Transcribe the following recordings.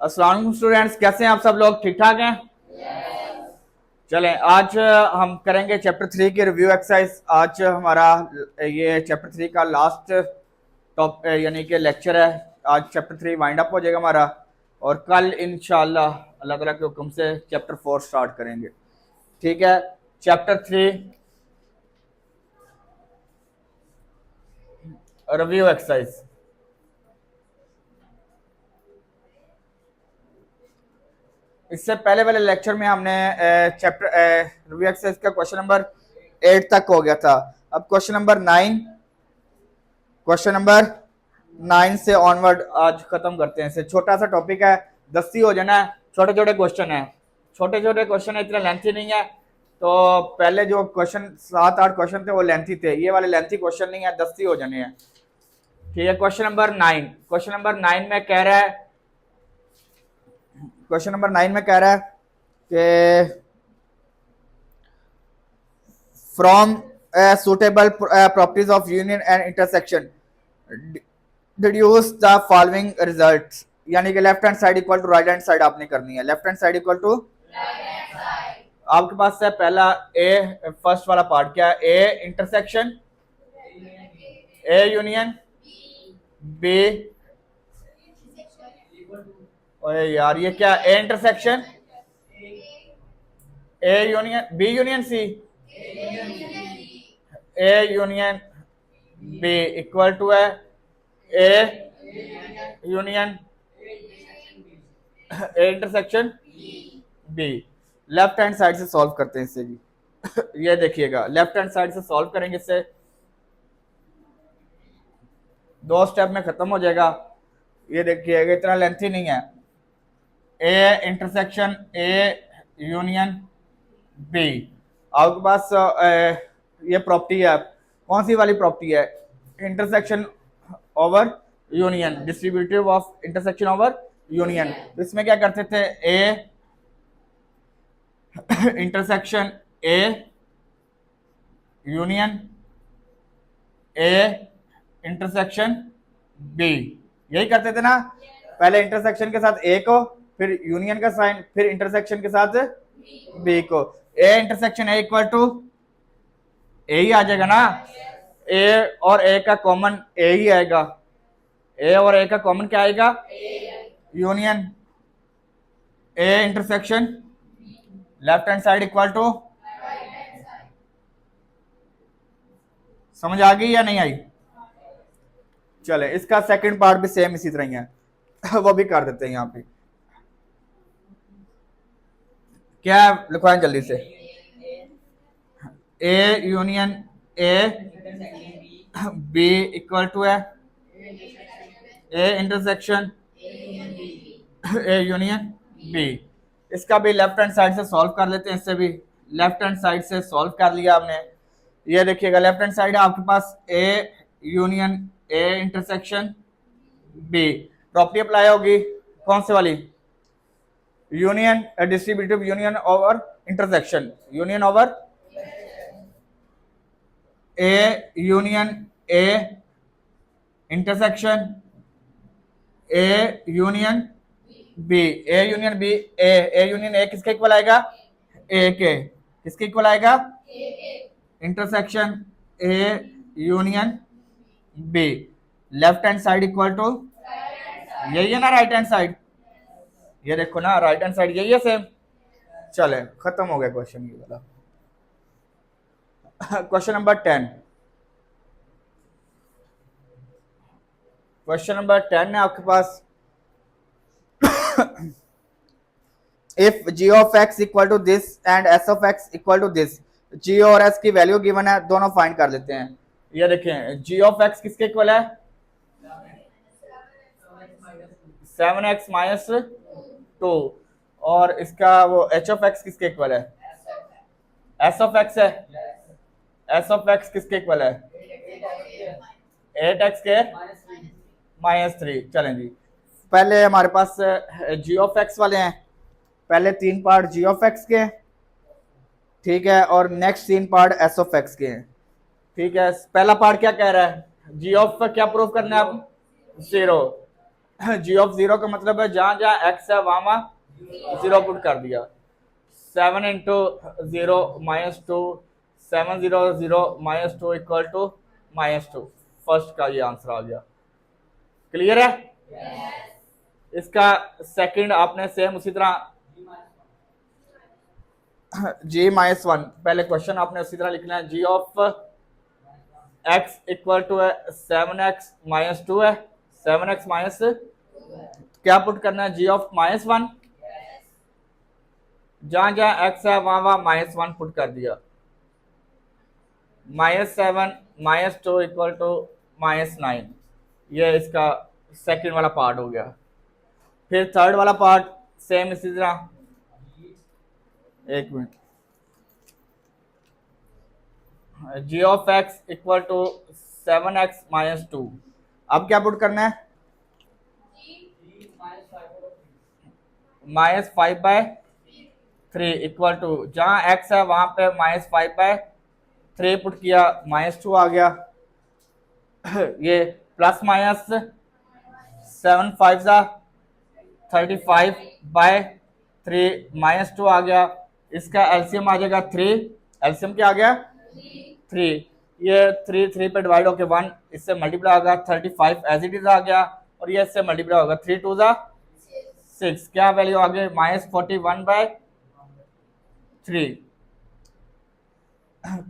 अस्सलाम वालेकुम स्टूडेंट्स, कैसे हैं आप सब लोग? ठीक ठाक हैं? चलें, आज हम करेंगे चैप्टर 3 की रिव्यू एक्सरसाइज। आज हमारा ये चैप्टर 3 का लास्ट टॉप यानी कि लेक्चर है। आज चैप्टर 3 वाइंड अप हो जाएगा हमारा, और कल इंशाल्लाह अल्लाह ताला के हुक्म से चैप्टर 4 स्टार्ट करेंगे। ठीक है, चैप्टर 3 रिव्यू एक्सरसाइज। इससे पहले वाले लेक्चर में हमने चैप्टर रिव्यू एक्सरसाइज का क्वेश्चन नंबर 8 तक हो गया था। अब क्वेश्चन नंबर 9 से ऑनवर्ड आज खत्म करते हैं। इसे छोटा सा टॉपिक है, 10 ही हो जाना है। छोटे छोटे क्वेश्चन है, इतना लेंथी नहीं है। तो पहले जो क्वेश्चन 7-8 क्वेश्चन थे वो लेंथी थे, ये वाले लेंथी क्वेश्चन नहीं है, 10 ही हो जाने हैं। ठीक है, क्वेश्चन नंबर 9 में कह रहा है कि from suitable properties of union and intersection deduce the following results. यानी कि left hand side equal to right hand side आपने करनी है। Left hand side equal to आपके पास है पहला ए, फर्स्ट वाला पार्ट क्या है? A intersection, A union B. ओए यार ये क्या? A intersection A union B union C, A union B equal to है A union A intersection B. Left hand side से सॉल्व करते हैं इससे जी। ये देखिएगा, लेफ्ट हैंड साइड से सॉल्व करेंगे, इससे 2 स्टेप में खत्म हो जाएगा। ये देखिएगा, इतना लेंथी नहीं है। A intersection A union B, आपके पास ये प्रॉपर्टी है। कौन सी वाली प्रॉपर्टी है? Intersection over union, distributive of intersection over union. इसमें क्या करते थे? A intersection A union A intersection B, यही करते थे ना। पहले इंटरसेक्शन के साथ ए को, फिर यूनियन का साइन, फिर इंटरसेक्शन के साथ बी को। A intersection A equal to A ही आ जाएगा ना। ए और ए का कॉमन ए ही आएगा। ए और ए का कॉमन क्या आएगा? Union A intersection left hand side equal to. समझ आ गई या नहीं आई? चले, इसका सेकंड पार्ट भी सेम इसी तरह ही है। वो भी कर देते हैं। यहाँ पे क्या लिखवाएं जल्दी से? A union A B equal to है A intersection A union B. इसका भी लेफ्ट हैंड साइड से सॉल्व कर लेते हैं। इससे भी लेफ्ट हैंड साइड से सॉल्व कर लिया आपने। ये देखिएगा, लेफ्ट हैंड साइड है आपके पास A union A intersection B. Property apply होगी कौन से वाली? Union, distributive union over intersection, union over A union A intersection A union B. A union B, A union A किसके इक्वल आएगा? A के। किसके इक्वल आएगा? Intersection A union B. Left hand side equal to यही है ना right hand side. ये देखो ना, राइट हैंड साइड यही है सेम। चले, खत्म हो गया क्वेश्चन ये वाला। क्वेश्चन नंबर 10 है आपके पास। If g of x equal to this and s of x equal to this, g और s की वैल्यू गिवन है, दोनों फाइंड कर लेते हैं। ये देखें, g of x किसके इक्वल है? 7x minus 2। और इसका वो h of x किसके इक्वल है? s of x है। s of x किसके इक्वल है? 8x के -3। चलें जी, पहले हमारे पास g of x वाले हैं। पहले 3 पार्ट g of x के, ठीक है, और next 3 part s of x के हैं। ठीक है, पहला पार्ट क्या कह रहा है? g of क्या प्रूव करना है आप? 0। जी ऑफ जीरो का मतलब है जहां जहां एक्स है वहां वहां जीरो पुट कर दिया। 7 × 0 - 2, 7 0 0 - 2 = -2। फर्स्ट का ये आंसर आ गया। क्लियर है? इसका सेकंड आपने सेम उसी तरह g-1 पहले क्वेश्चन आपने उसी तरह लिखना है। जी ऑफ x = 7x - 2 है, 7x क्या पुट करना है? जी ऑफ -1 जहां जहां x है वहां वहां -1 पुट कर दिया। -7 - 2 = -9। ये इसका सेकंड वाला पार्ट हो गया। फिर थर्ड वाला पार्ट सेम इसी तरह, एक minute. Ji of x = 7x - 2। अब क्या पुट करना है? -5/3 = जहां x है वहां पे -5/3 पुट किया, -2 आ गया। ये प्लस माइनस 7 5 35/3 -2 आ गया। इसका एलसीएम आ जाएगा 3। एलसीएम क्या आ गया? 3। ये 3 3 पे डिवाइड होके 1 इससे मल्टीप्लाई होगा, 35 एज इट इज आ गया। और ये इससे मल्टीप्लाई होगा, 3 2 6। क्या वैल्यू आ गई? -41/3।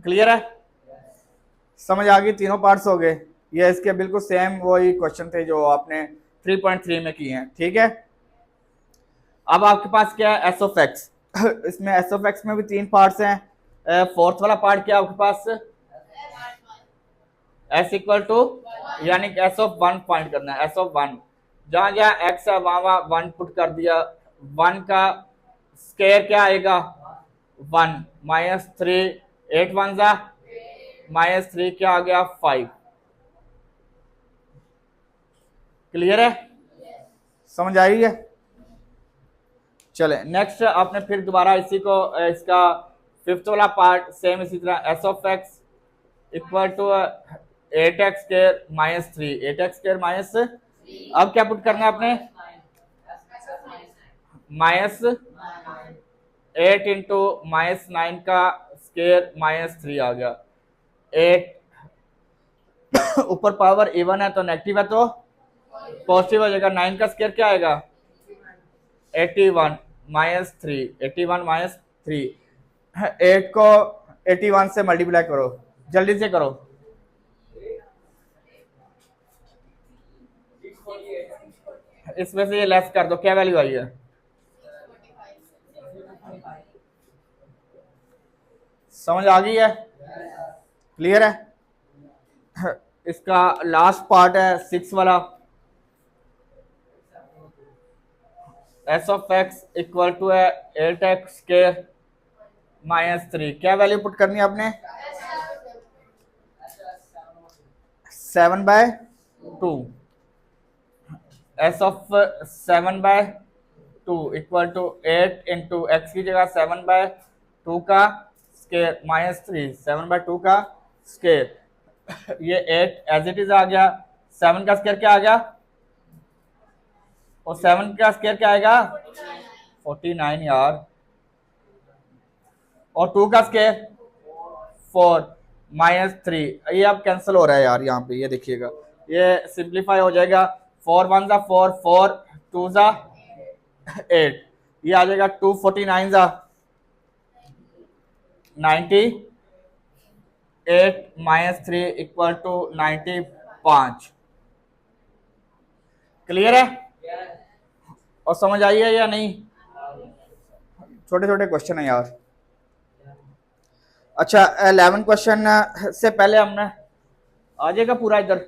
क्लियर है? समझ आ गई? तीनों पार्ट्स हो गए। ये इसके बिल्कुल सेम वही क्वेश्चन थे जो आपने 3.3 में किए हैं। ठीक है, अब आपके पास क्या है? S of x. इसमें एस ऑफ एक्स में भी 3 पार्ट्स हैं। फोर्थ वाला पार्ट क्या है आपके पास? एस इक्वल टू, यानी कि एस ऑफ 1 फाइंड करना है। एस ऑफ 1 जहां जहां एक्स है वहां वहां 1 पुट कर दिया। 1 का स्क्वायर क्या आएगा? 1 -3 8 1 -3 क्या आ गया? 5। क्लियर है? समझ आई है? चले नेक्स्ट आपने फिर दोबारा इसी को इसका फिफ्थ वाला पार्ट सेम इसी तरह S of x = 8x² - 3 8x² - अब क्या पुट करना है आपने? -8 × -9 का स्क्वायर -3 आ गया। 8 ऊपर पावर इवन है तो नेगेटिव है तो पॉजिटिव हो जाएगा। 9 का स्क्वायर क्या आएगा? 81 - 3 81 - 3। 8 को 81 से मल्टीप्लाई करो, जल्दी से करो। इसमें से ये लेस कर दो, क्या वैल्यू आई है? समझ आ गई है? क्लियर है? इसका लास्ट पार्ट है 6 वाला। S of x = 8x² - 3। क्या वैल्यू पुट करनी है आपने? 7/2। एस ऑफ 7/2 = 8 × x की जगह 7/2 का स्क्वायर -3 7/2 का स्क्वायर। ये 8 एज इट इज आ गया। 7 का स्क्वायर क्या आ गया? और 7 का स्क्वायर क्या आएगा? 49 यार। और 2 का स्क्वायर 4 -3। ये अब कैंसिल हो रहा है यार, यहाँ पे ये देखिएगा, ये सिंप्लीफाई हो जाएगा। 4 1 4 4 2 8। ये आ जाएगा 249 98 -3 = 95। क्लियर है? और समझ आई है या नहीं? छोटे छोटे क्वेश्चन है यार। अच्छा 11 क्वेश्चन से पहले हमने आ जाएगा पूरा, इधर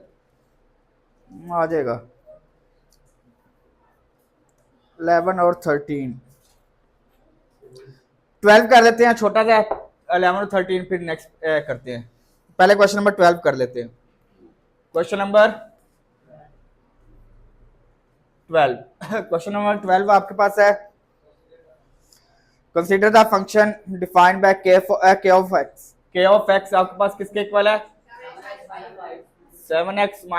आ जाएगा 11 और 13 12 कर लेते हैं छोटा सा। 11 और 13 फिर नेक्स्ट करते हैं। पहले क्वेश्चन नंबर 12 कर लेते हैं। क्वेश्चन नंबर 12 क्वेश्चन नंबर 12 आपके पास है, consider the function defined by k of x। k of x आपके पास किसके इक्वल है? 7x -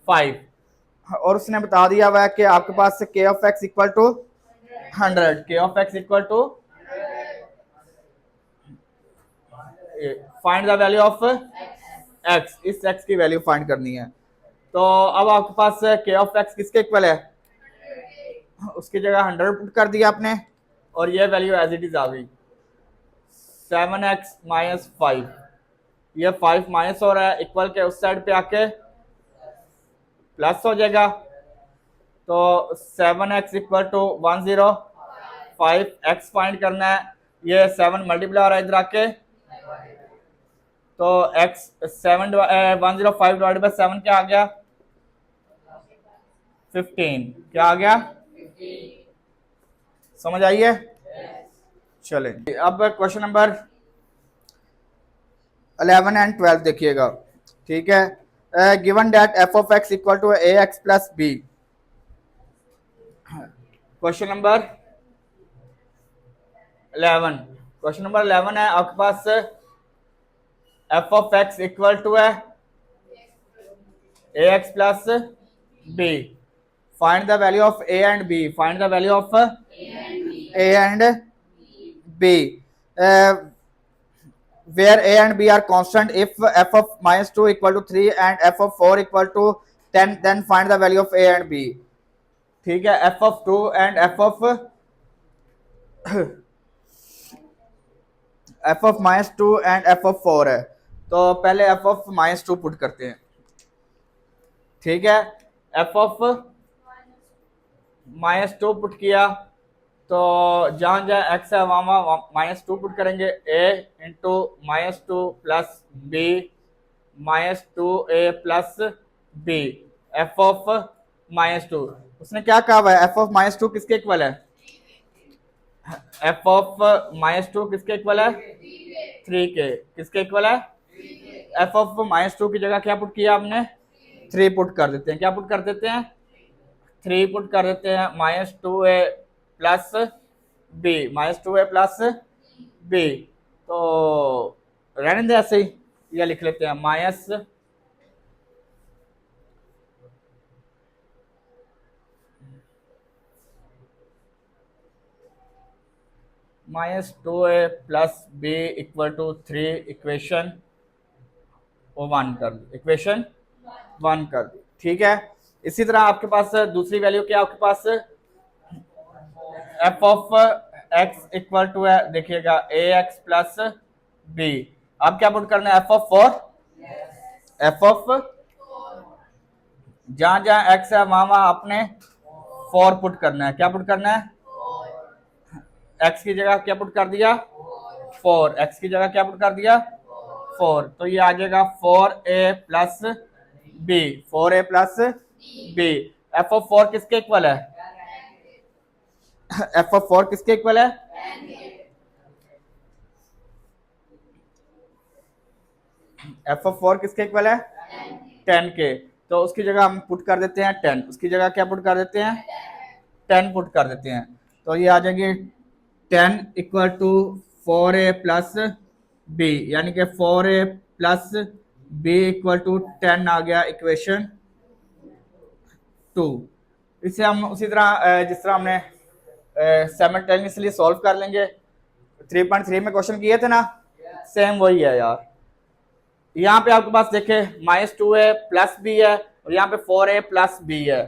5। और उसने बता दिया हुआ है कि आपके पास के ऑफ एक्स इक्वल टू 100, के of x equal to find the value of x, इस एक्स की वैल्यू फाइंड करनी है। तो अब आपके पास के ऑफ एक्स किसके इक्वल है, उसकी जगह 100 पुट कर दिया आपने और ये वैल्यू एज इट इज आ गई 7x माइनस 5, ये 5 माइनस हो रहा है, इक्वल के उस साइड पे आके प्लस हो जाएगा। तो 7x equal to 10, 5x find करना है, ये 7 मल्टीप्लाई हो रहा है इधर आके, तो x 105 डिवाइड बाई 7 क्या आ गया 15, क्या आ गया, समझ आई है। चले अब क्वेश्चन नंबर 11 एंड 12 देखिएगा, ठीक है। Given that f of x equal to a x plus b, question number 11, question number 11 है आपके पास f of x equal to है a x plus b, find the value of a and b, find the value of a and b, where a and b are constant, if f of minus 2 equal to 3 and f of 4 equal to 10, then find the value of a and b। ठीक है, f of 2 and f of minus 2 and f of 4 है, तो पहले f of minus 2 put करते हैं, ठीक है। f of minus 2 put किया तो जहाँ जहाँ x है वहाँ माइनस 2 पुट करेंगे, a into minus 2 plus b minus 2a plus b, f of minus 2, उसने क्या कहा हुआ है, f ऑफ माइनस 2 किसके इक्वल है, f ऑफ माइनस 2 किसके इक्वल है 3 के, किसके इक्वल है, f ऑफ माइनस 2 की जगह क्या पुट किया आपने 3 पुट कर देते हैं, क्या पुट कर देते हैं 3 पुट कर देते हैं, minus 2a plus b, minus 2a plus b, तो रहने दे ऐसे ही, यह लिख लेते हैं minus 2a plus b equal to 3, equation 1 कर दी, इक्वेशन 1 कर दी, ठीक है। इसी तरह आपके पास दूसरी वैल्यू क्या, आपके पास f of x equal to है, देखिएगा ए एक्स प्लस बी, अब क्या पुट करना है, एफ ऑफ 4, एफ ऑफ जहां जहां एक्स है वहां वहां आपने 4 पुट करना है, क्या पुट करना है, एक्स की जगह क्या पुट कर दिया 4, एक्स की जगह क्या पुट कर दिया 4, तो ये आ जाएगा 4a plus b, 4a plus b, f of 4 किसके इक्वल है, एफ ऑफ 4 किसके इक्वल है, एफ ऑफ 4 किसके इक्वल है 10 के, तो उसकी जगह हम पुट कर देते हैं 10, उसकी जगह क्या पुट कर देते हैं 10 पुट कर देते हैं, तो ये आ जाएगी 10 equal to 4a plus B, यानी कि 4a plus b equal to 10 आ गया, इक्वेशन 2। इसे हम उसी तरह जिस तरह हमने साइमल्टेनियसली सॉल्व कर लेंगे, 3.3 में क्वेश्चन किए थे ना, सेम वही है यार। यहाँ पे आपके पास देखे माइनस 2a प्लस बी है और यहाँ पे 4a प्लस बी है,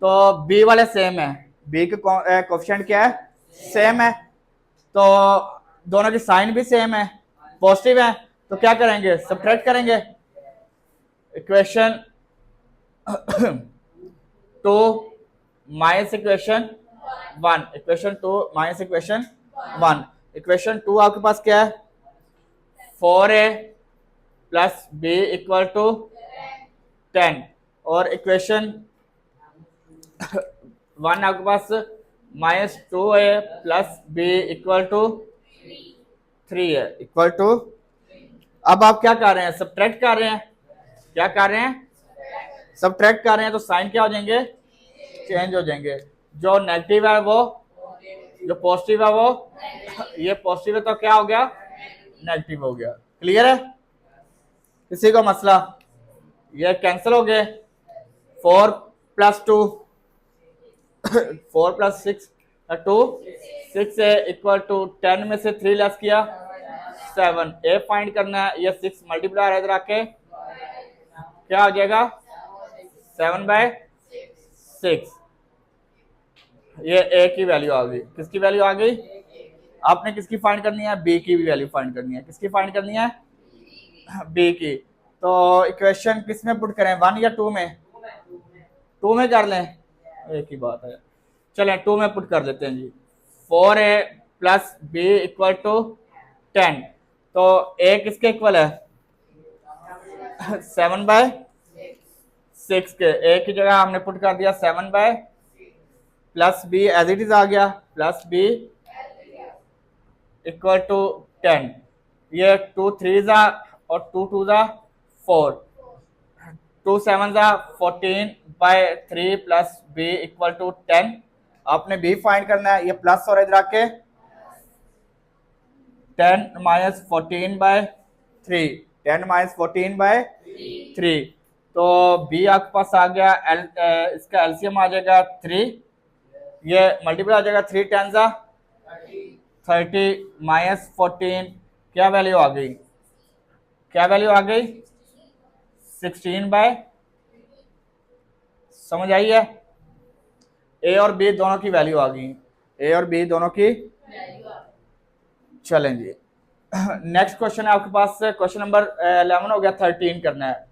तो b वाले सेम है, b के कोफिशिएंट क्या है सेम है, तो दोनों की साइन भी सेम है, पॉजिटिव है, तो क्या करेंगे सब्ट्रैक्ट करेंगे, equation 2 minus equation 1, equation 2 minus equation 1, equation 2 आपके पास क्या है 4a plus b equal to 10, और इक्वेशन 1 आपके पास minus 2a plus b equal to 3 है, इक्वल टू, अब आप क्या कर रहे हैं सब्ट्रैक्ट कर रहे हैं, क्या कर रहे हैं सब्ट्रैक्ट कर रहे हैं, तो साइन क्या हो जाएंगे चेंज हो जाएंगे, जो नेगेटिव है वो, जो पॉजिटिव है वो, ये पॉजिटिव है तो क्या हो गया नेगेटिव हो गया, क्लियर है, किसी को मसला, ये कैंसिल हो गए, 4 प्लस 2 4 प्लस 6 2 6 है इक्वल टू 10 में से 3 लेस किया 7 ए फाइंड करना है। ये 6 मल्टीप्लाई इधर आके क्या हो जाएगा 7/6। ये ए की वैल्यू आ गई। किसकी वैल्यू आ गई? आपने किसकी फाइंड करनी है? बी की भी वैल्यू फाइंड करनी है। किसकी फाइंड करनी है? बी की। तो इक्वेशन किस में पुट करें, 1 या 2 में? 2 में कर लें, एक ही बात है। चलें 2 में पुट कर देते हैं जी। 4a plus b equal to 10। तो a किसके इक्वल है? 7/6 के। a की जगह हमने पुट कर दिया 7/, plus b as it is आ गया, प्लस बी इक्वल टू 10। ये 2 3 जा और 2 2 जा 4, 2 7 जा 14/3 प्लस बी इक्वल टू 10। आपने बी फाइंड करना है। ये प्लस और इधर आके 10 माइनस 14/3, 10 माइनस 14/3। तो बी आपके पास आ गया इसका एलसीएम आ जाएगा 3। ये मल्टीपल आ जाएगा 3 10 जा 30 माइनस 14, क्या वैल्यू आ गई? क्या वैल्यू आ गई? 16/। समझ आई है? ए और बी दोनों की वैल्यू आ गई। ए और बी दोनों की। चलें जी, नेक्स्ट क्वेश्चन है आपके पास। क्वेश्चन नंबर 11 हो गया, 13 करना है।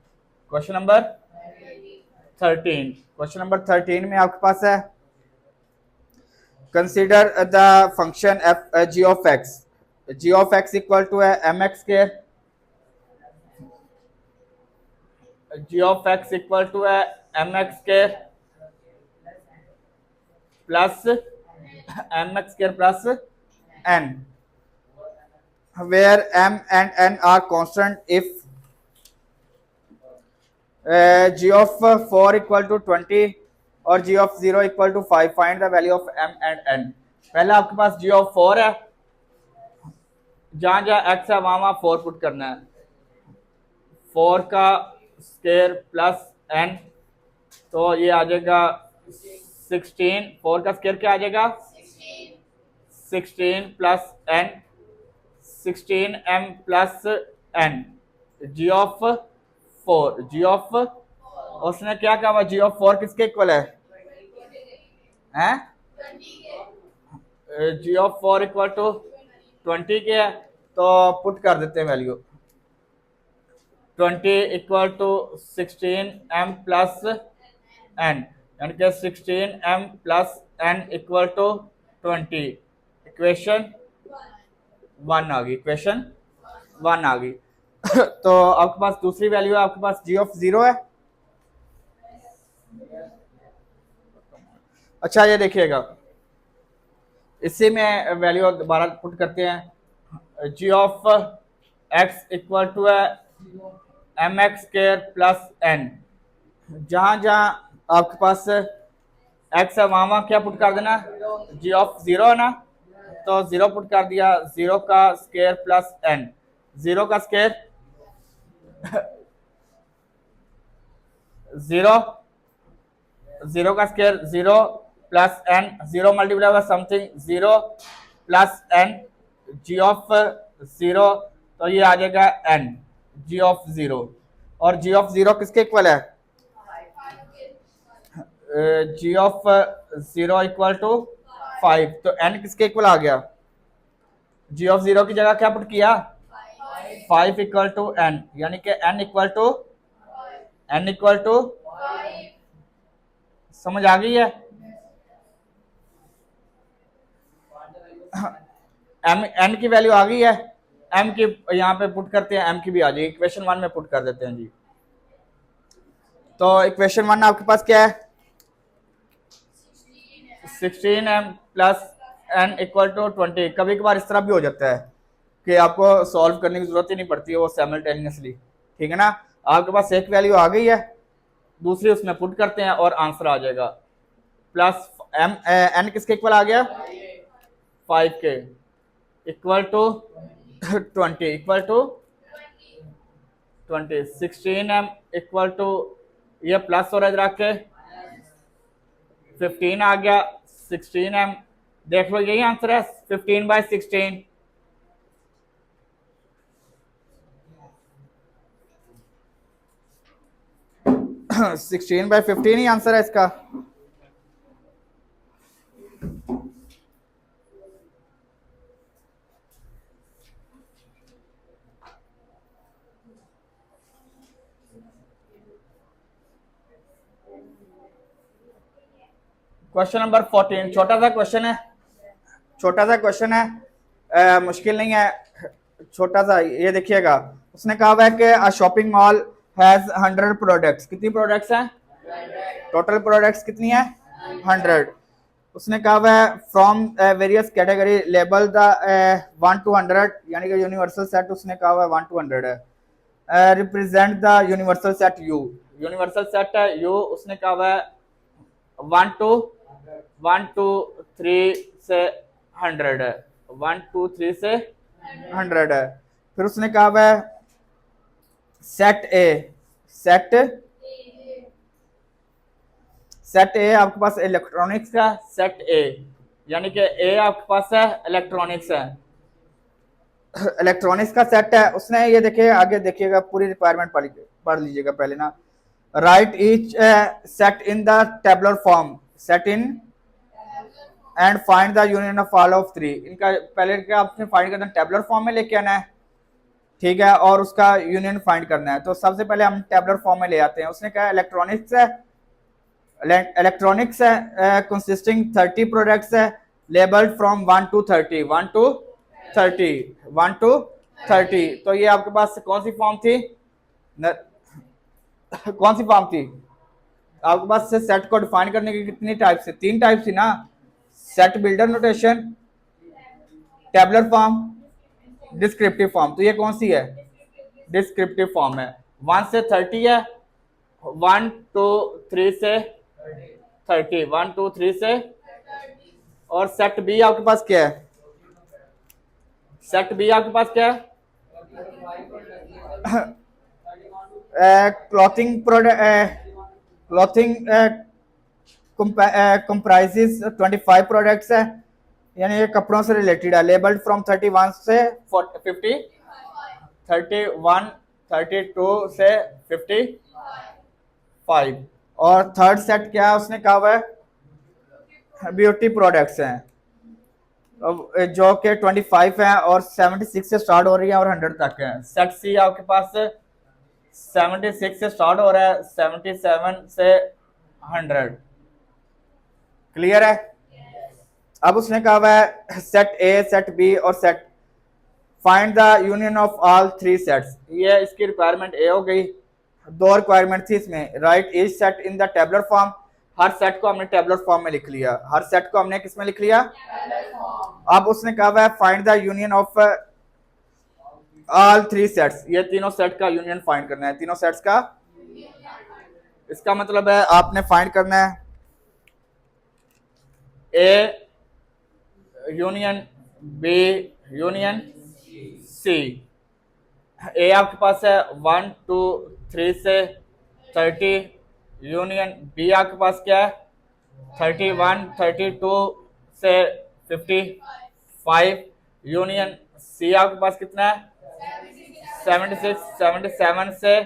Question number 13। क्वेश्चन नंबर 13 में आपके पास है consider the function g of x। g of x equal to है mx square. g of x equal to है mx square plus mx square plus n, where m and n are constant if g of 4 equal to 20 और g of 0 equal to 5। Find the value of m and n। पहले आपके पास g of 4 है, जहां जहां x है वहां वहां 4 put करना है। 4 का स्क्वायर प्लस n, तो ये आ जाएगा 16। 4 का स्क्वायर क्या आ जाएगा? 16 plus n, 16m plus n। g of 4, g of, उसने क्या कहा? g ऑफ 4 किसके इक्वल है? हैं? g ऑफ 4 इक्वल टू 20 के है। तो पुट कर देते हैं value. 20 equal to 16m plus n, यानी कि 16m plus n equal to 20। Equation 1 आ गई। इक्वेशन 1 आ गई। तो आपके पास दूसरी वैल्यू है, आपके पास g ऑफ 0 है। अच्छा ये देखिएगा, इसी में वैल्यू दोबारा पुट करते हैं। g of x equal to है mx स्क्वायर प्लस n। जहां जहां आपके पास x है वहां वहां क्या पुट कर देना? g ऑफ 0 है ना, तो 0 पुट कर दिया। 0 का स्क्वायर प्लस n, 0 का स्क्वायर 0, 0 का स्क्वायर 0 प्लस n, 0 मल्टीप्लाई हुआ something 0 plus n, g of 0, तो ये आ जाएगा n, g ऑफ 0। और g ऑफ 0 किसके इक्वल है? g of 0 equal to 5। तो n किसके इक्वल आ गया? g ऑफ 0 की जगह क्या पुट किया? 5 इक्वल टू n, यानी कि n इक्वल टू समझ आ गई है? n की वैल्यू आ गई है। m की यहाँ पे पुट करते हैं, m की भी आ जाएगी। इक्वेशन 1 में पुट कर देते हैं जी। तो इक्वेशन 1 आपके पास क्या है? 16m plus n equal to 20। कभी कभार इस तरह भी हो जाता है कि आपको सॉल्व करने की जरूरत ही नहीं पड़ती है, वो साइमल्टेनियसली। ठीक है ना, आपके पास एक वैल्यू आ गई है, दूसरी उसमें पुट करते हैं और आंसर आ जाएगा। प्लस n किसके इक्वल आ गया? 5 के equal to 20, equal to 20। 16m equal to, ये प्लस और इधर आके 15 आ गया, 16 m, देख लो यही आंसर है 15/16। 16/15 ही आंसर है इसका। क्वेश्चन नंबर 14, छोटा सा क्वेश्चन है, छोटा सा क्वेश्चन है, मुश्किल नहीं है, छोटा सा। ये देखिएगा, उसने कहा हुआ है कि अ शॉपिंग मॉल हैज 100 प्रोडक्ट्स। कितनी प्रोडक्ट्स हैं? टोटल प्रोडक्ट्स कितनी है? 100। उसने कहा हुआ है from various category label the 1 to 100, यानी कि यूनिवर्सल सेट उसने कहा हुआ है 1 to 100 है। Represent the universal set you, universal set है यू, उसने कहा हुआ है 1 to 3 से 100 है, 1 to 3 से 100 है। फिर उसने कहा हुआ है सेट ए, सेट ए आपके पास इलेक्ट्रॉनिक्स का सेट ए, यानी कि ए आपके पास है इलेक्ट्रॉनिक्स है, इलेक्ट्रॉनिक्स का सेट है। उसने ये देखिए आगे देखिएगा, पूरी रिक्वायरमेंट पढ़ लीजिएगा पहले ना। Right each set in the tabular form, set in and find the union of all of 3। इनका पहले क्या आपने फाइंड करना है, टेबुलर फॉर्म में लेके आना है, ठीक है, और उसका यूनियन फाइंड करना है। तो सबसे पहले हम टेबुलर फॉर्म में ले आते हैं। उसने कहा इलेक्ट्रॉनिक्स है, इलेक्ट्रॉनिक्स है कंसिस्टिंग 30 प्रोडक्ट्स है labelled from 1 to 30, 1 to 30, 1 to 30। तो ये आपके पास कौन सी फॉर्म थी कौन सी फॉर्म थी आपके पास? से सेट को डिफाइन करने की कितनी टाइप से? 3 टाइप थी ना, set builder notation, tabular form, descriptive form. तो ये कौन सी है? डिस्क्रिप्टिव फॉर्म है। 1 से 30 है, 1 to 3 से 30, 1 to 3 से। और सेट बी आपके पास क्या है? सेट बी आपके पास क्या है? Clothing product, clothing comprises 25 products है, यानी ये कपड़ों से रिलेटेड है। लेबल्ड फ्रॉम 31 से 50, 31, 32 से 55। और थर्ड सेट क्या है? उसने कहा हुआ है ब्यूटी प्रोडक्ट्स हैं, जो कि 25 है और 76 से स्टार्ट हो रही है और 100 तक है। सेट सी आपके पास 76 से स्टार्ट हो रहा है, 77 से 100। क्लियर है? अब उसने कहा हुआ है सेट ए, सेट बी और set, find the union of all 3 sets. ये इसकी रिक्वायरमेंट ए हो गई। 2 रिक्वायरमेंट थी इसमें, right each set in the tabular form. Her set को हमने टेबुलर फॉर्म में लिख लिया, हर सेट को हमने किस में लिख लिया? अब उसने कहा हुआ है find the union of all 3 sets. ये तीनों सेट का यूनियन फाइंड करना है, तीनों सेट्स का। इसका मतलब है आपने फाइंड करना है A union B union C. A आपके पास है 1 to 3 से 30, यूनियन बी आपके पास क्या है? 31, 32 से 55, यूनियन सी आपके पास कितना है? 76, 77 से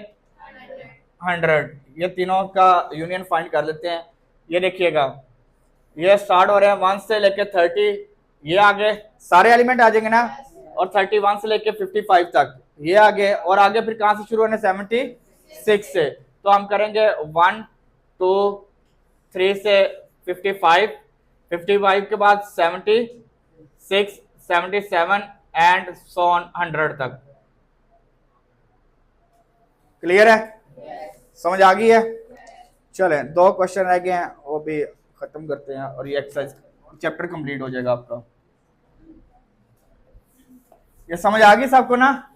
100। ये तीनों का यूनियन फाइंड कर लेते हैं। ये देखिएगा, ये स्टार्ट हो रहे हैं 1 से लेके 30, ये आगे सारे एलिमेंट आ जाएंगे ना, और 31 से लेके 55 तक ये आगे, और आगे फिर कहां से शुरू होने? 76 से। तो हम करेंगे 1 2 3 से 55, 55 के बाद 76, 77 एंड सो ऑन 100 तक। क्लियर है? समझ आ गई है? चलें 2 क्वेश्चन रह गए हैं, वो भी खत्म करते हैं और ये एक्सरसाइज चैप्टर कंप्लीट हो जाएगा आपका। ये समझ आ गई सबको ना?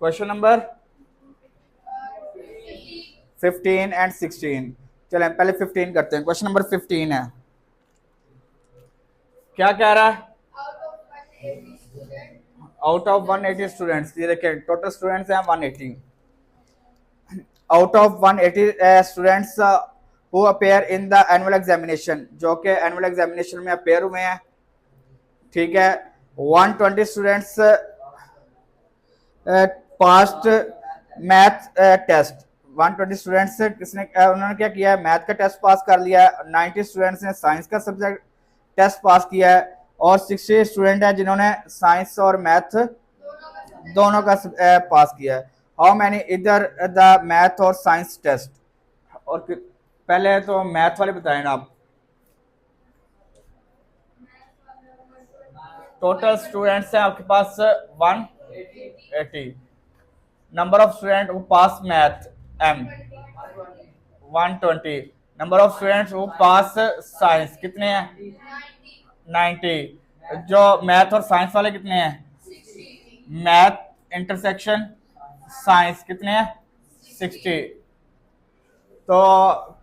Question number 15 and 16। चलें पहले 15 करते हैं। क्वेश्चन नंबर 15 है, क्या कह रहा है? आउट ऑफ 180 स्टूडेंट्स, ये देखें टोटल स्टूडेंट्स हैं 180। Out of 180 students who appear in the annual examination, जो कि एनुअल एग्जामिनेशन में अपेयर हुए हैं, ठीक है। 120 students passed math test. 120 students से किसने उन्होंने क्या किया है? मैथ का टेस्ट पास कर लिया है। 90 स्टूडेंट्स ने साइंस का सब्जेक्ट टेस्ट पास किया है और 60 स्टूडेंट हैं जिन्होंने साइंस और मैथ दोनों का पास किया है। हाउ मैनी इधर द मैथ और साइंस टेस्ट? और पहले तो मैथ वाले बताएं ना आप। टोटल स्टूडेंट्स हैं आपके पास 180। Number of student who pass math m 120। Number of students who pass science कितने हैं? 90। जो मैथ और साइंस वाले कितने हैं? मैथ इंटरसेक्शन साइंस कितने हैं? 60। तो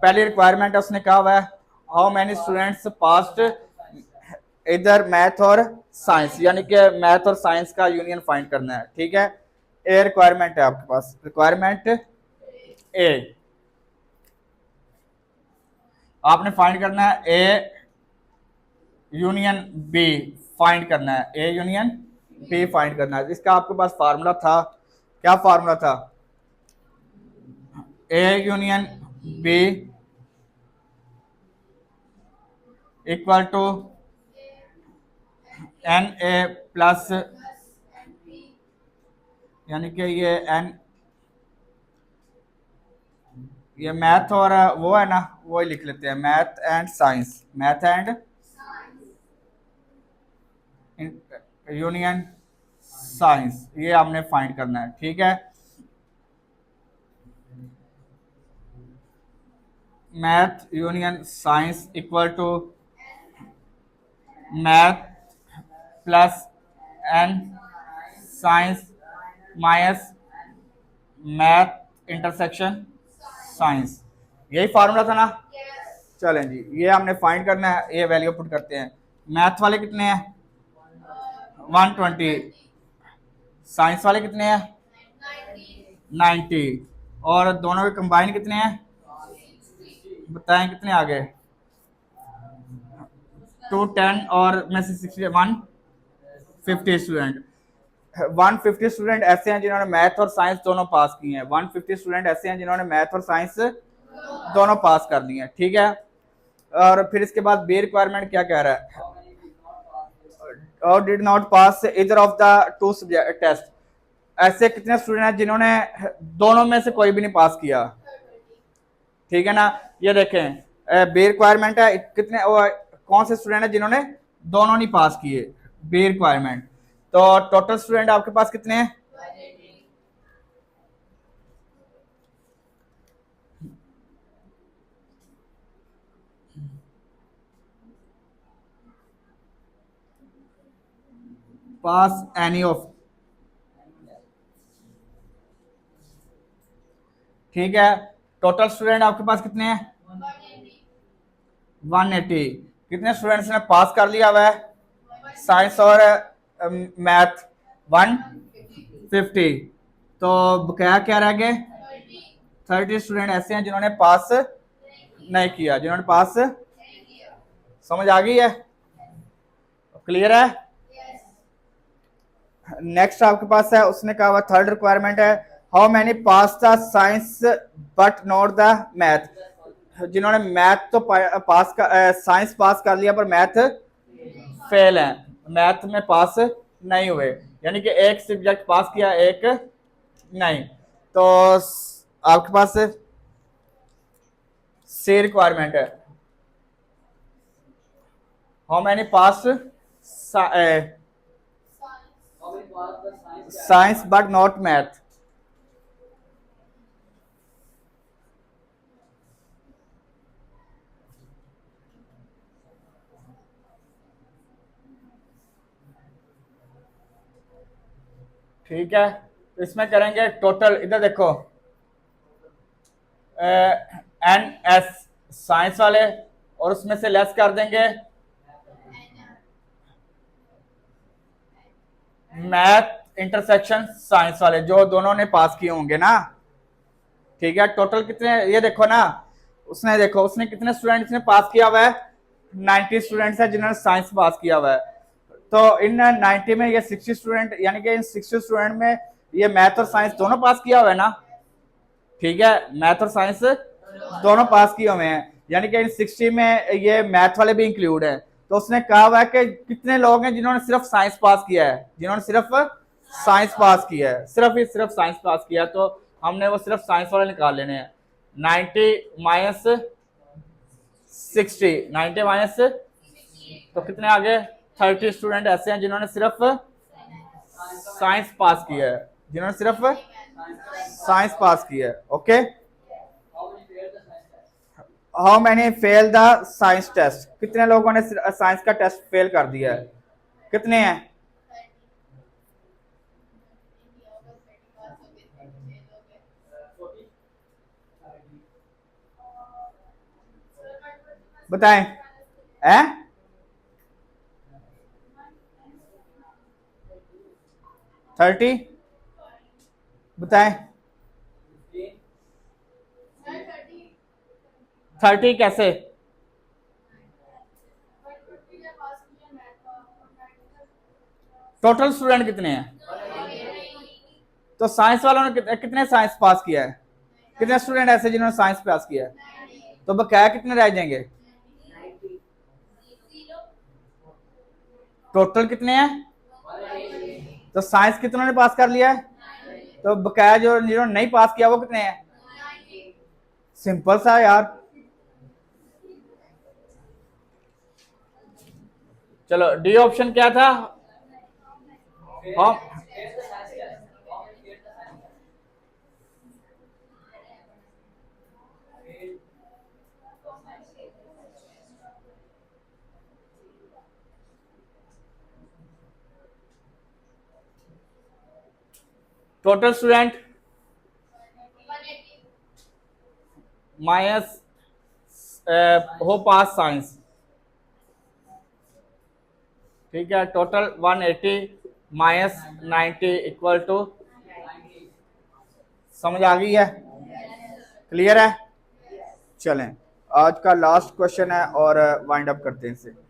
पहली रिक्वायरमेंट है, उसने कहा हुआ है हाउ मैनी स्टूडेंट्स पास्ड इधर मैथ और साइंस, यानी कि मैथ और साइंस का यूनियन फाइंड करना है, ठीक है। ए रिक्वायरमेंट है आपके पास, रिक्वायरमेंट ए। आपने फाइंड करना है ए यूनियन बी फाइंड करना है, ए यूनियन बी फाइंड करना है। इसका आपके पास फार्मूला था, क्या फार्मूला था? A union B equal to n A plus, यानी कि ये मैथ और वो है ना, वो ही लिख लेते हैं, math and science, math and union science, ये हमने फाइंड करना है, ठीक है। Math union science equal to math plus n science minus math intersection science, यही फार्मूला था ना? चलें जी, ये हमने फाइंड करना है, ये वैल्यू पुट करते हैं। मैथ वाले कितने हैं? 120। साइंस वाले कितने हैं? 90। और दोनों के कंबाइन कितने हैं? बताएं कितने आ गए? 210 और में से 60 150 स्टूडेंट। 150 स्टूडेंट ऐसे हैं जिन्होंने मैथ और साइंस दोनों पास किए हैं। 150 स्टूडेंट ऐसे हैं जिन्होंने मैथ और साइंस दोनों पास कर लिए हैं, ठीक है। और फिर इसके बाद बी रिक्वायरमेंट क्या कह रहा है? और डिड नॉट पास इधर ऑफ द टू टेस्ट। ऐसे कितने स्टूडेंट हैं जिन्होंने दोनों में से कोई भी नहीं पास किया, ठीक है ना। ये देखें बी रिक्वायरमेंट है, कितने कौन से स्टूडेंट हैं जिन्होंने दोनों नहीं पास किए, बी रिक्वायरमेंट। तो टोटल स्टूडेंट आपके पास कितने हैं? पास एनी ऑफ, ठीक है। टोटल स्टूडेंट आपके पास कितने हैं? 180। कितने स्टूडेंट्स ने पास कर लिया हुआ है साइंस और मैथ? 150। तो बकाया क्या रह गए? 30 स्टूडेंट ऐसे हैं जिन्होंने पास नहीं किया, जिन्होंने पास, समझ आ गई है? क्लियर है? नेक्स्ट आपके पास है, उसने कहा हुआ थर्ड रिक्वायरमेंट है how many pass the science but not the math. जिन्होंने मैथ तो पास का साइंस पास कर लिया पर मैथ फेल है, मैथ में पास नहीं हुए, यानी कि एक सब्जेक्ट पास किया एक नहीं। तो आपके पास सी रिक्वायरमेंट है how many pass science but not math. ठीक है, तो इसमें करेंगे टोटल, इधर देखो एन एस साइंस वाले, और उसमें से लेस कर देंगे मैथ इंटरसेक्शन साइंस वाले, जो दोनों ने पास किए होंगे ना। ठीक है, टोटल कितने, ये देखो ना, उसने देखो उसने कितने स्टूडेंट्स ने पास किया हुआ है, 90 स्टूडेंट्स है जिन्होंने साइंस पास किया हुआ है। तो इन 90 में ये 60 स्टूडेंट, यानी कि इन 60 स्टूडेंट में ये मैथ और साइंस दोनों पास किया हुआ है ना। ठीक है, मैथ और साइंस दोनों पास किए हुए हैं, यानी कि इन 60 में ये मैथ वाले भी इंक्लूड है। तो उसने कहा हुआ है कि कितने लोग हैं जिन्होंने सिर्फ साइंस पास किया है, जिन्होंने सिर्फ साइंस पास किया है, सिर्फ साइंस पास किया है। तो हमने वो सिर्फ साइंस वाले निकाल लेने हैं। 90 माइनस 60, 90 माइनस, तो कितने आ गए, 30 स्टूडेंट ऐसे हैं जिन्होंने सिर्फ साइंस पास किया है, जिन्होंने सिर्फ साइंस पास किया है। Okay, how many fail the science test, कितने लोगों ने साइंस का टेस्ट फेल कर दिया है, कितने हैं? बताएं, हैं? 30, बताएं 30 कैसे? टोटल स्टूडेंट कितने हैं? तो साइंस वालों ने कितने साइंस पास किया है, कितने स्टूडेंट ऐसे जिन्होंने साइंस पास किया है? तो बकाया कितने रह जाएंगे? टोटल कितने हैं? तो साइंस कितनों ने पास कर लिया है, तो बकाया जो जिन्होंने नहीं पास किया वो कितने हैं? सिंपल सा यार। चलो डी ऑप्शन क्या था? हाँ, टोटल स्टूडेंट माइनस हो पास साइंस। ठीक है, टोटल 180 माइनस 90 इक्वल टू, समझ आ गई है? क्लियर है? चलें, आज का लास्ट क्वेश्चन है और वाइंड अप करते हैं इसे।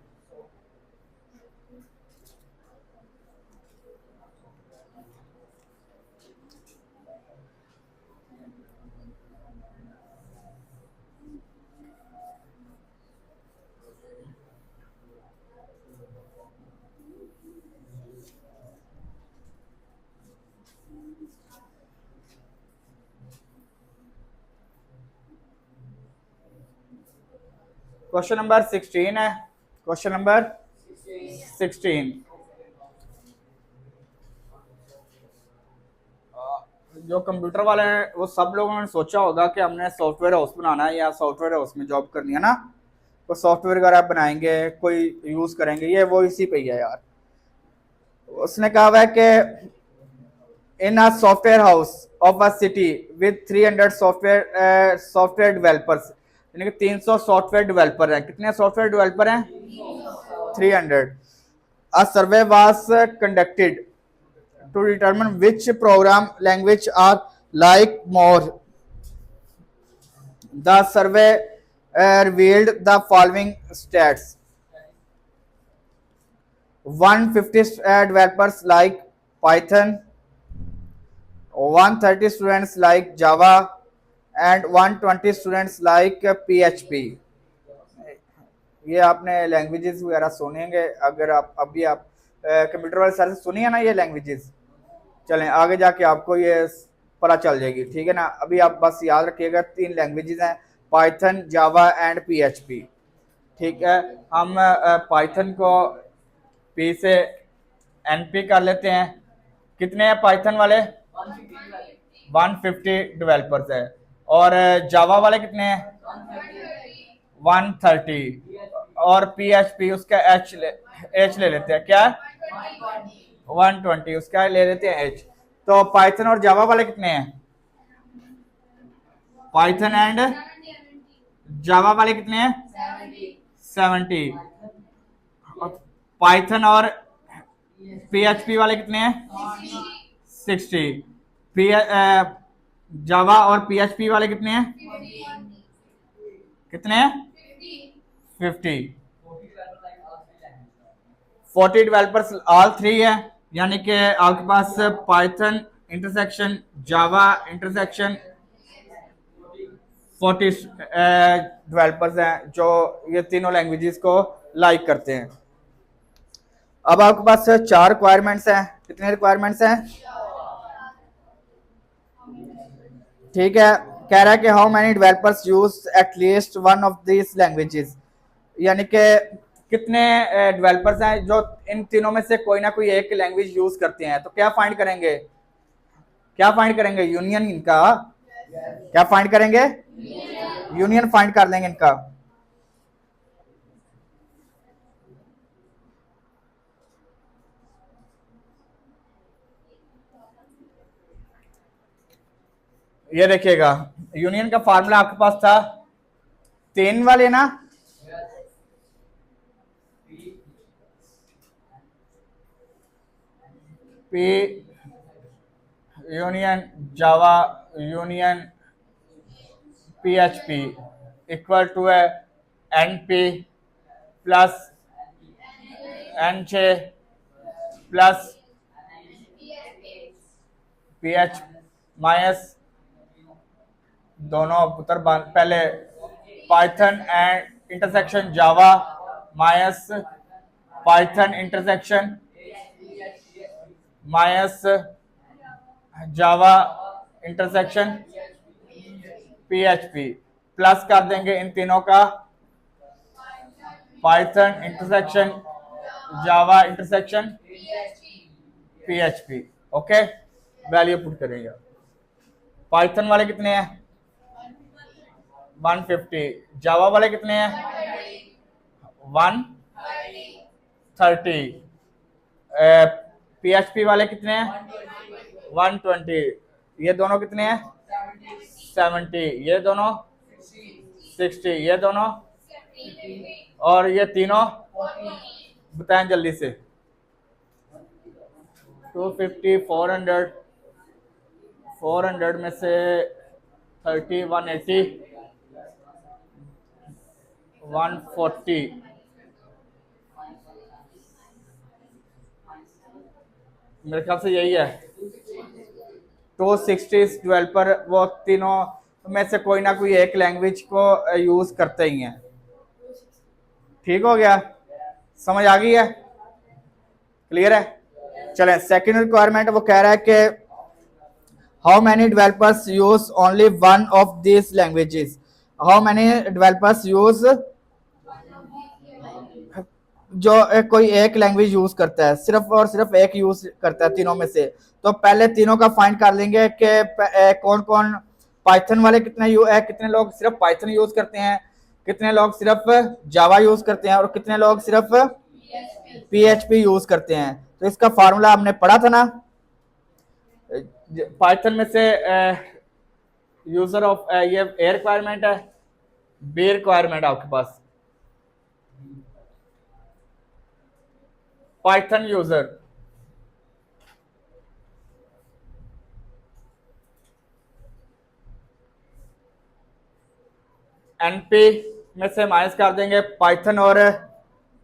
क्वेश्चन नंबर 16 है, क्वेश्चन नंबर 16। जो कंप्यूटर वाले हैं वो सब लोगों ने सोचा होगा कि हमने सॉफ्टवेयर हाउस बनाना है या सॉफ्टवेयर हाउस में जॉब करनी है ना, तो सॉफ्टवेयर वगैरह बनाएंगे, कोई यूज करेंगे, ये वो इसी पे ही है यार। उसने कहा हुआ है कि in a software house of a city with 300 software developers, यानी कि 300 सॉफ्टवेयर डेवलपर हैं। कितने सॉफ्टवेयर डेवलपर हैं? 300। A survey was conducted to determine which program language are like more. The survey revealed the following stats: 150 developers like Python, 130 students like Java, and 120 students like PHP. ये आपने languages वगैरह सुनेंगे, अगर आप अभी आप computer वाले सर से सुनिए ना ये लैंग्वेजेस, चलें आगे जाके आपको ये पता चल जाएगी। ठीक है ना, अभी आप बस याद रखिएगा 3 लैंग्वेजेस हैं, पाइथन, जावा एंड पीएचपी। ठीक है, हम पाइथन को पी से एनपी कर लेते हैं। कितने हैं पाइथन वाले? 150 डेवलपर्स है। और जावा वाले कितने हैं? 130। और पीएचपी उसका एच ले लेते हैं, क्या 120, उसका ले लेते हैं एच। तो पाइथन और जावा वाले कितने हैं? पाइथन एंड जावा वाले कितने हैं? 70। पाइथन और पीएचपी वाले कितने हैं? 60। पी जावा और पीएचपी वाले कितने हैं? कितने हैं? 50। 40 डेवलपर्स ऑल थ्री है, यानी कि आपके पास Python intersection Java intersection 40 developers हैं जो ये तीनों लैंग्वेजेस को लाइक करते हैं। अब आपके पास 4 रिक्वायरमेंट्स हैं। कितने रिक्वायरमेंट्स हैं? ठीक है, कह रहा है कि how many developers use at least one of this languages, यानी कि कितने डेवलपर्स हैं जो इन तीनों में से कोई ना कोई एक लैंग्वेज यूज करते हैं। तो क्या फाइंड करेंगे? क्या फाइंड करेंगे? यूनियन इनका। क्या फाइंड करेंगे? यूनियन फाइंड कर लेंगे इनका। ये देखिएगा, यूनियन का फार्मूला आपके पास था 3 वाले ना, P union Java union PHP equal to है एनपी प्लस एनचे प्लस पीएच माइनस दोनों पुत्र पहले Python and intersection Java minus Python intersection minus Java intersection PHP plus कर देंगे इन तीनों का Python intersection Java intersection PHP. Okay, value put करेंगे। पाइथन वाले कितने हैं? 150। जावा वाले कितने हैं? 130। पीएचपी वाले कितने हैं? 120। ये दोनों कितने हैं? 70। ये दोनों 60। ये दोनों और ये तीनों बताएं जल्दी से। 250 400 में से 30 180 140 मेरे ख्याल से यही है। 260 डेवलपर वो तीनों में से कोई ना कोई एक लैंग्वेज को यूज करते ही हैं। ठीक हो गया? समझ आ गई है? क्लियर है? चलें, सेकंड रिक्वायरमेंट वो कह रहा है कि how many developers use only one of this languages. How many developers use, जो कोई एक लैंग्वेज यूज करता है, सिर्फ और सिर्फ एक यूज करता है तीनों में से। तो पहले तीनों का फाइंड कर लेंगे कि कौन कौन पाइथन वाले कितने लोग सिर्फ पाइथन यूज करते हैं, कितने लोग सिर्फ जावा यूज करते हैं और कितने लोग सिर्फ पीएचपी यूज करते हैं। तो इसका फार्मूला हमने पढ़ा था ना, पाइथन में से यूजर ऑफ ये ए रिक्वायरमेंट है, बी रिक्वायरमेंट आपके पास पाइथन यूजर, एनपी में से माइनस कर देंगे पाइथन और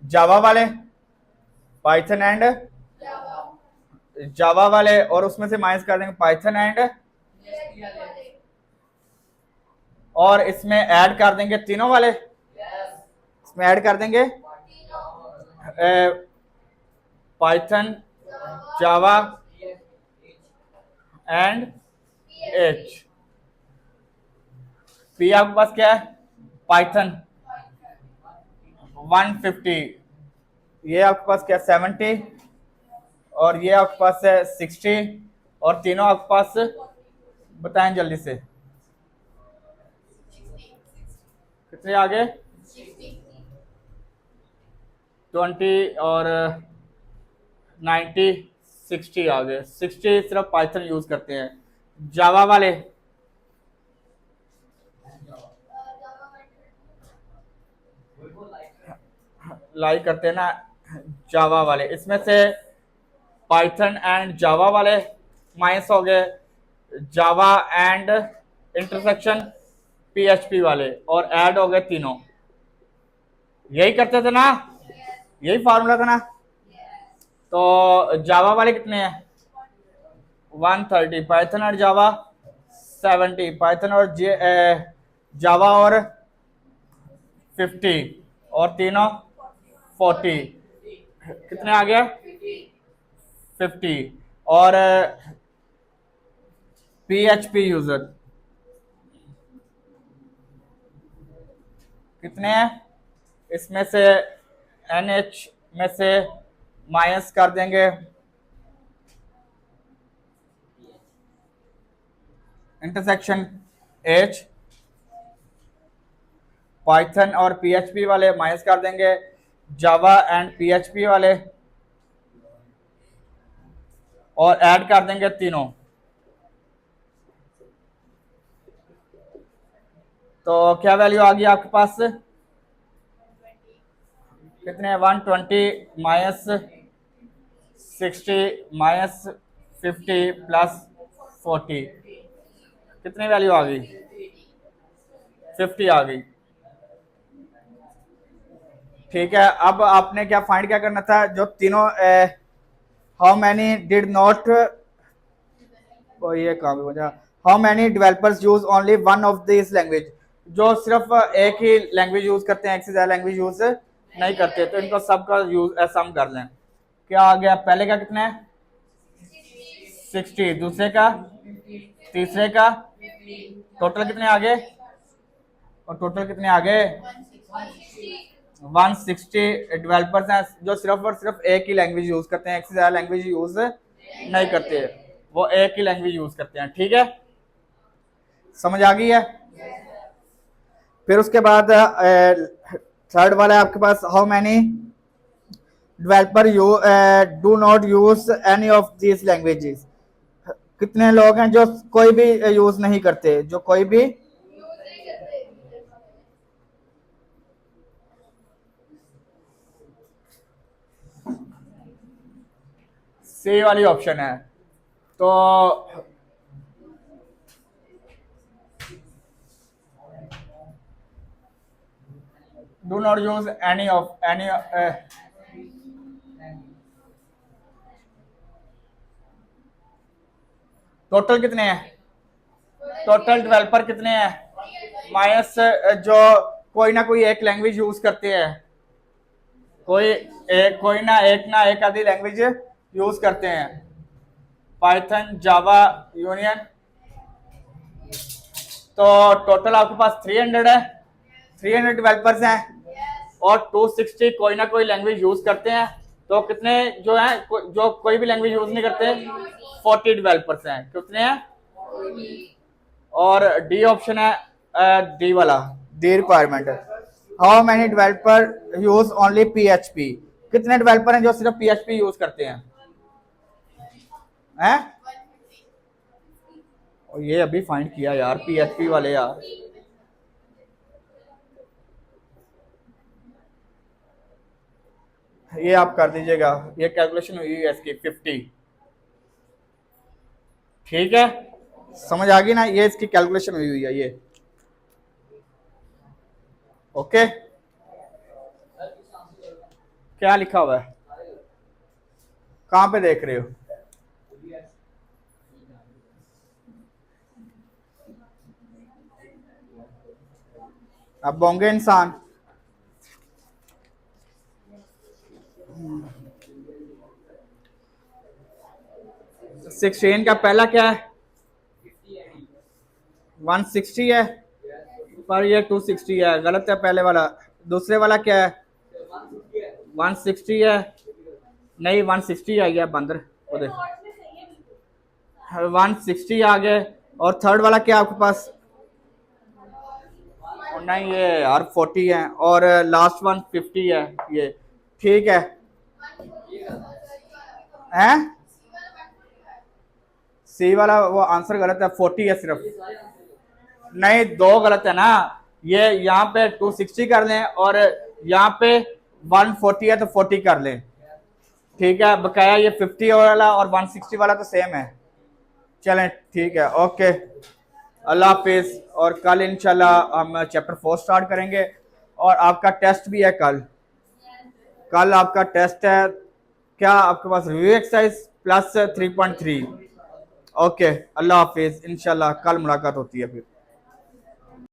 जावा वाले, पाइथन एंड जावा वाले, और उसमें से माइनस कर देंगे पाइथन एंड, और इसमें ऐड कर देंगे तीनों वाले, इसमें ऐड कर देंगे Python Java and H. P आपके पास क्या है? पाइथन 150, ये आपके पास क्या 70, और ये आपके पास है 60, और तीनों आपके पास बताएं जल्दी से कितने आगे? 20 और 90 60 आ गए। 60 सिर्फ पाइथन यूज करते हैं। जावा वाले लाइक करते हैं ना, जावा वाले, इसमें से पाइथन एंड जावा वाले माइनस हो गए, जावा एंड इंटरसेक्शन पीएचपी वाले, और ऐड हो गए तीनों। यही करते थे ना, यही फार्मूला था ना। तो जावा वाले कितने हैं? 130, पाइथन और जावा 70, पाइथन और जावा और 50, और तीनों 40, कितने आ गया? 50। और पीएचपी यूजर कितने हैं? इसमें से एनएच में से माइनस कर देंगे इंटरसेक्शन एच, पाइथन और पीएचपी वाले माइनस कर देंगे जावा एंड पीएचपी वाले, और ऐड कर देंगे तीनों। तो क्या वैल्यू आ गई आपके पास? कितने? 120 माइनस 60 माइनस 50 प्लस 40, कितनी वैल्यू आ गई? 50 आ गई। ठीक है, अब आपने क्या फाइंड क्या करना था? जो तीनों हाउ मैनी डिड नॉट, ये काम हो जाए, how many developers use only one of this language, जो सिर्फ एक ही लैंग्वेज यूज करते हैं, एक से ज्यादा लैंग्वेज यूज नहीं करते, तो इनको सबका यूज सम कर लें। क्या आ गया? पहले का कितना है? 60, दूसरे का, तीसरे का, टोटल कितने आ गए? और टोटल कितने आ गए? 160 डेवलपर्स हैं जो सिर्फ और सिर्फ एक ही लैंग्वेज यूज करते हैं, एक से ज्यादा लैंग्वेज यूज नहीं करते, वो एक ही लैंग्वेज यूज करते हैं। ठीक है, समझ आ गई है? फिर उसके बाद थर्ड वाला है आपके पास, how many developer you do not use any of this languages, कितने लोग हैं जो कोई भी यूज नहीं करते, जो कोई भी सी वाली ऑप्शन है। तो do not use any of any, total कितने हैं? टोटल डेवलपर कितने हैं? माइनस जो कोई ना कोई एक लैंग्वेज यूज करते हैं, कोई ना एक आधी लैंग्वेज यूज करते हैं, पाइथन, जावा, यूनियन। तो टोटल आपके पास 300 है, 300 डेवलपर्स हैं, और 260 कोई ना कोई लैंग्वेज यूज करते हैं। तो कितने जो है जो कोई भी लैंग्वेज यूज नहीं करते? 40 डेवलपर्स हैं। कितने हैं? और डी ऑप्शन है, डी वाला, D requirement, how many developer use only PHP, कितने डेवलपर हैं जो सिर्फ पीएचपी यूज करते हैं? हैं? और ये अभी फाइंड किया यार, पीएचपी वाले यार। ये आप कर दीजिएगा, ये कैलकुलेशन हुई है इसकी 50। ठीक है, समझ आ गई ना? ये इसकी कैलकुलेशन हुई है ये। ओके, क्या लिखा हुआ है? कहां पे देख रहे हो? अब बोंगे इंसान, सिक्सटीन का पहला क्या है? 160 है, पर ये 260 है, गलत है पहले वाला। दूसरे वाला क्या है? 160 है, नहीं 160 आ गया बंदर, 160 आ गए। और थर्ड वाला क्या आपके पास? नहीं ये यार 40 है, और लास्ट वन 50 है ये। ठीक है, हैं? सी वाला वो आंसर गलत है, 40 है सिर्फ। नहीं, दो गलत है ना, ये यहाँ पे 260 कर लें और यहाँ पे 140 है तो 40 कर लें, ठीक है। बकाया ये 50 वाला और 160 वाला तो सेम है। चलें ठीक है, ओके, अल्लाह हाफिज। और कल इंशाल्लाह हम चैप्टर 4 स्टार्ट करेंगे और आपका टेस्ट भी है कल। कल आपका टेस्ट है, क्या आपके पास रिव्यू एक्सरसाइज प्लस 3.3। ओके, अल्लाह हाफिज, इंशाल्लाह कल मुलाकात होती है फिर।